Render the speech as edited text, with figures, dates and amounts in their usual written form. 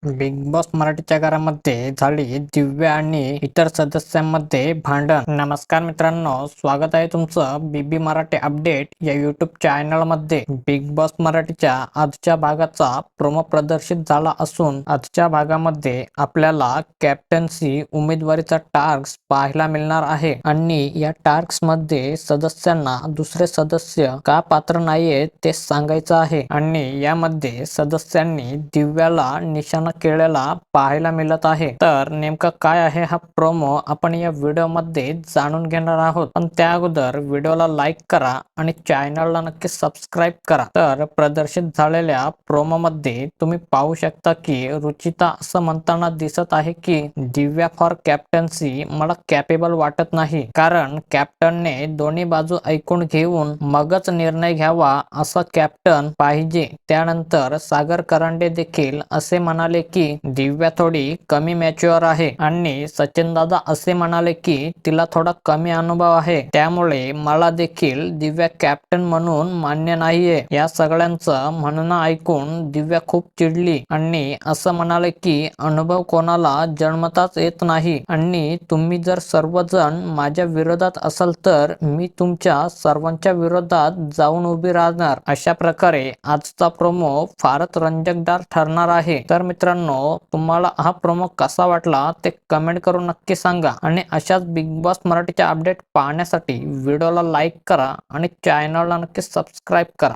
Big boss मराठीच्या घरामध्ये झाली दिव्या आणि इतर सदस्यांमध्ये भांडण. नमस्कार मित्रांनो, स्वागत आहे तुमचं बीबी मराठी अपडेट या युट्यूब चॅनल मध्ये. बिग बॉस मराठीच्या आजच्या भागाचा प्रोमो प्रदर्शित झाला असून आजच्या भागामध्ये आपल्याला कॅप्टन्सी उमेदवारीचा टास्क पाहायला मिळणार आहे आणि या टास्क मध्ये सदस्यांना दुसरे सदस्य का पात्र नाहीये ते सांगायचं आहे आणि यामध्ये सदस्यांनी दिव्याला निशाणा केलेला पाहायला मिळत आहे. तर नेमका काय आहे हा प्रोमो आपण या व्हिडिओ मध्ये जाणून घेणार आहोत. पण त्या अगोदर व्हिडिओला लाईक करा आणि चॅनलला नक्की सबस्क्राईब करा. तर प्रदर्शित झालेल्या प्रोमो मध्ये तुम्ही पाहू शकता की रुचिता असं म्हणताना दिसत आहे की दिव्या फॉर कॅप्टन्सी मला कॅपेबल वाटत नाही, कारण कॅप्टनने दोन्ही बाजू ऐकून घेऊन मगच निर्णय घ्यावा असं कॅप्टन पाहिजे. त्यानंतर सागर करंडे देखील असे म्हणाले की दिव्या थोडी कमी मॅच्युअर आहे आणि सचिन दादा असे म्हणाले की तिला थोडा कमी अनुभव आहे, त्यामुळे मला देखील दिव्या कॅप्टन म्हणून मान्य नाहीये. या सगळ्यांचं म्हणणं ऐकून दिव्या खूप चिडली आणि असं म्हणाले की अनुभव कोणाला जन्मताच येत नाही आणि तुम्ही जर सर्वजण माझ्या विरोधात असाल तर मी तुमच्या सर्वांच्या विरोधात जाऊन उभी राहणार. अशा प्रकारे आजचा प्रोमो फारच रंजकदार ठरणार आहे. तर मित्रांनो, तुम्हाला हा प्रोमो कसा वाटला ते कमेंट करून नक्की सांगा आणि अशाच बिग बॉस मराठीच्या अपडेट पाहण्यासाठी व्हिडिओला लाईक करा आणि चॅनलला नक्की सबस्क्राईब करा.